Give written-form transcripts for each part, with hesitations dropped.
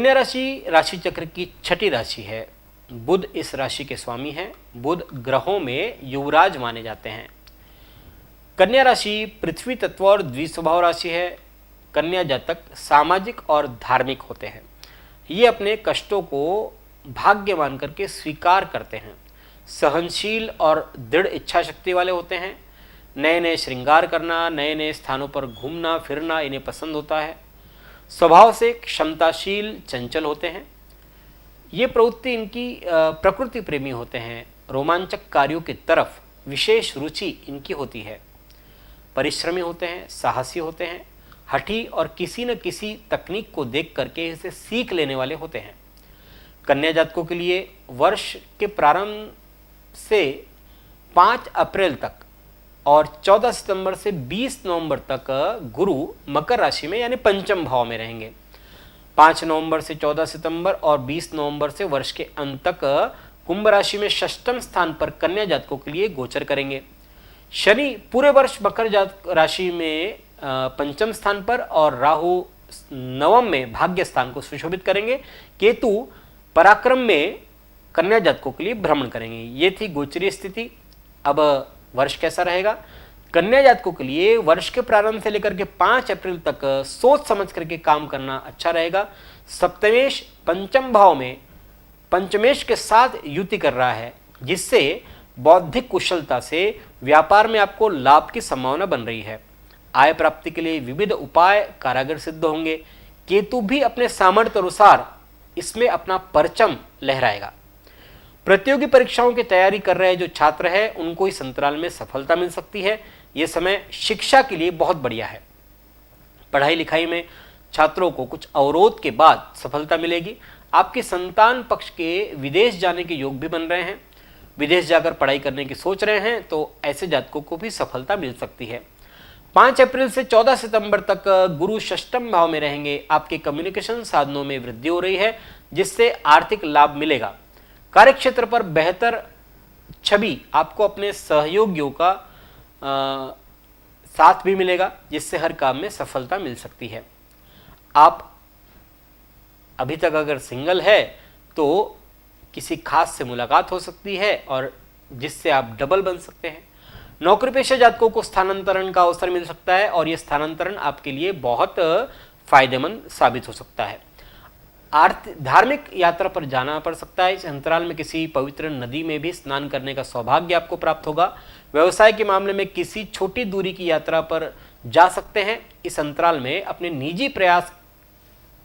कन्या राशि राशि चक्र की छठी राशि है। बुध इस राशि के स्वामी हैं। बुध ग्रहों में युवराज माने जाते हैं। कन्या राशि पृथ्वी तत्व और द्विस्वभाव राशि है। कन्या जातक सामाजिक और धार्मिक होते हैं। ये अपने कष्टों को भाग्य मान करके स्वीकार करते हैं। सहनशील और दृढ़ इच्छा शक्ति वाले होते हैं। नए नए श्रृंगार करना, नए नए स्थानों पर घूमना फिरना इन्हें पसंद होता है। स्वभाव से क्षमताशील चंचल होते हैं। ये प्रवृत्ति इनकी प्रकृति प्रेमी होते हैं। रोमांचक कार्यों की तरफ विशेष रुचि इनकी होती है। परिश्रमी होते हैं, साहसी होते हैं, हठी और किसी न किसी तकनीक को देख करके इसे सीख लेने वाले होते हैं। कन्या जातकों के लिए वर्ष के प्रारंभ से 5 अप्रैल तक और 14 सितंबर से 20 नवंबर तक गुरु मकर राशि में यानी पंचम भाव में रहेंगे। 5 नवंबर से 14 सितंबर और 20 नवंबर से वर्ष के अंत तक कुंभ राशि में षष्ठम स्थान पर कन्या जातकों के लिए गोचर करेंगे। शनि पूरे वर्ष मकर राशि में पंचम स्थान पर और राहु नवम में भाग्य स्थान को सुशोभित करेंगे। केतु पराक्रम में कन्या जातकों के लिए भ्रमण करेंगे। ये थी गोचरीय स्थिति। अब वर्ष कैसा रहेगा? कन्या जातकों के लिए वर्ष के प्रारंभ से लेकर के 5 अप्रैल तक सोच समझ करके काम करना अच्छा रहेगा। सप्तमेश पंचम भाव में पंचमेश के साथ युति कर रहा है, जिससे बौद्धिक कुशलता से व्यापार में आपको लाभ की संभावना बन रही है। आय प्राप्ति के लिए विविध उपाय कारागर सिद्ध होंगे। केतु भी अपने सामर्थ्य अनुसार इसमें अपना परचम लहराएगा। प्रतियोगी परीक्षाओं की तैयारी कर रहे जो छात्र हैं उनको इस अंतराल में सफलता मिल सकती है। यह समय शिक्षा के लिए बहुत बढ़िया है। पढ़ाई लिखाई में छात्रों को कुछ अवरोध के बाद सफलता मिलेगी। आपके संतान पक्ष के विदेश जाने के योग भी बन रहे हैं। विदेश जाकर पढ़ाई करने की सोच रहे हैं तो ऐसे जातकों को भी सफलता मिल सकती है। 5 अप्रैल से 14 सितंबर तक गुरु षष्ठम भाव में रहेंगे। आपके कम्युनिकेशन साधनों में वृद्धि हो रही है, जिससे आर्थिक लाभ मिलेगा। कार्यक्षेत्र पर बेहतर छवि आपको अपने सहयोगियों का साथ भी मिलेगा, जिससे हर काम में सफलता मिल सकती है। आप अभी तक अगर सिंगल है तो किसी खास से मुलाकात हो सकती है और जिससे आप डबल बन सकते हैं। नौकरी पेशा जातकों को स्थानांतरण का अवसर मिल सकता है और यह स्थानांतरण आपके लिए बहुत फायदेमंद साबित हो सकता है। धार्मिक यात्रा पर जाना पड़ सकता है। इस अंतराल में किसी पवित्र नदी में भी स्नान करने का सौभाग्य आपको प्राप्त होगा। व्यवसाय के मामले में किसी छोटी दूरी की यात्रा पर जा सकते हैं। इस अंतराल में अपने निजी प्रयास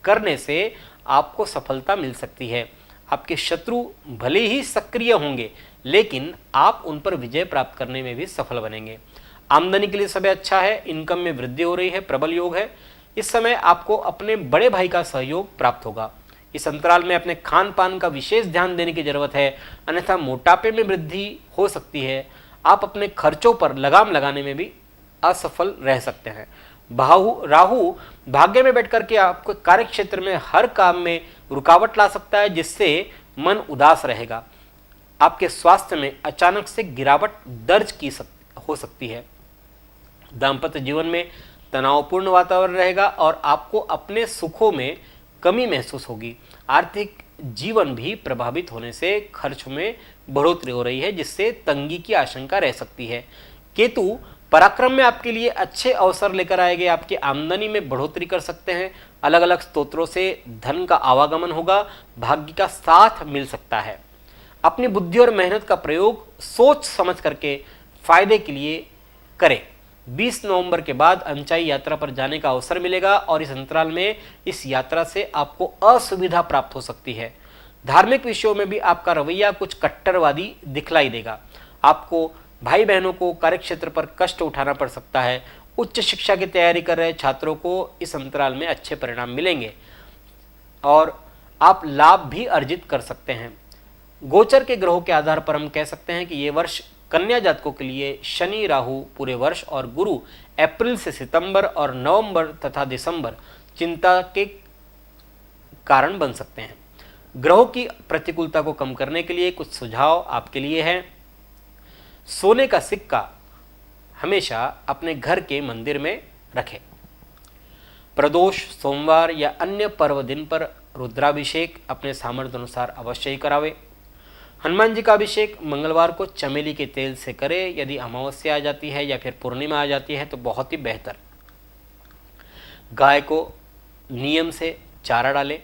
करने से आपको सफलता मिल सकती है। आपके शत्रु भले ही सक्रिय होंगे, लेकिन आप उन पर विजय प्राप्त करने में भी सफल बनेंगे। आमदनी के लिए समय अच्छा है। इनकम में वृद्धि हो रही है, प्रबल योग है। इस समय आपको अपने बड़े भाई का सहयोग प्राप्त होगा। इस अंतराल में अपने खान पान का विशेष ध्यान देने की जरूरत है, अन्यथा मोटापे में वृद्धि हो सकती है। आप अपने खर्चों पर लगाम लगाने में भी असफल रह सकते हैं। राहु भाग्य में बैठ करके आपको कार्य क्षेत्र में हर काम में रुकावट ला सकता है, जिससे मन उदास रहेगा। आपके स्वास्थ्य में अचानक से गिरावट दर्ज हो सकती है। दाम्पत्य जीवन में तनावपूर्ण वातावरण रहेगा और आपको अपने सुखों में कमी महसूस होगी। आर्थिक जीवन भी प्रभावित होने से खर्च में बढ़ोतरी हो रही है, जिससे तंगी की आशंका रह सकती है। केतु पराक्रम में आपके लिए अच्छे अवसर लेकर आएंगे। आपकी आमदनी में बढ़ोतरी कर सकते हैं। अलग अलग स्रोतों से धन का आवागमन होगा। भाग्य का साथ मिल सकता है। अपनी बुद्धि और मेहनत का प्रयोग सोच समझ करके फायदे के लिए करें। 20 नवंबर के बाद अंचाई यात्रा पर जाने का अवसर मिलेगा और इस अंतराल में इस यात्रा से आपको असुविधा प्राप्त हो सकती है। धार्मिक विषयों में भी आपका रवैया कुछ कट्टरवादी दिखलाई देगा। आपको भाई बहनों को कार्यक्षेत्र पर कष्ट उठाना पड़ सकता है। उच्च शिक्षा की तैयारी कर रहे छात्रों को इस अंतराल में अच्छे परिणाम मिलेंगे और आप लाभ भी अर्जित कर सकते हैं। गोचर के ग्रहों के आधार पर हम कह सकते हैं कि ये वर्ष कन्या जातकों के लिए शनि राहु पूरे वर्ष और गुरु अप्रैल से सितंबर और नवंबर तथा दिसंबर चिंता के कारण बन सकते हैं। ग्रहों की प्रतिकूलता को कम करने के लिए कुछ सुझाव आपके लिए हैं। सोने का सिक्का हमेशा अपने घर के मंदिर में रखें। प्रदोष, सोमवार या अन्य पर्व दिन पर रुद्राभिषेक अपने सामर्थ्य अनुसार अवश्य ही करावे। हनुमान जी का अभिषेक मंगलवार को चमेली के तेल से करें। यदि अमावस्या आ जाती है या फिर पूर्णिमा आ जाती है तो बहुत ही बेहतर। गाय को नियम से चारा डालें।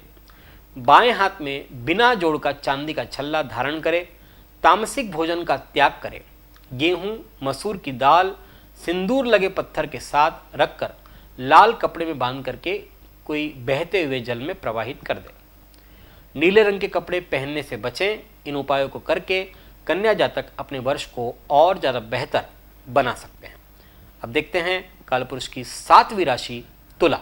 बाएं हाथ में बिना जोड़ का चांदी का छल्ला धारण करें। तामसिक भोजन का त्याग करें। गेहूं, मसूर की दाल सिंदूर लगे पत्थर के साथ रखकर लाल कपड़े में बांध करके कोई बहते हुए जल में प्रवाहित कर दें। नीले रंग के कपड़े पहनने से बचें। इन उपायों को करके कन्या जातक अपने वर्ष को और ज़्यादा बेहतर बना सकते हैं। अब देखते हैं कालपुरुष की 7वीं राशि तुला।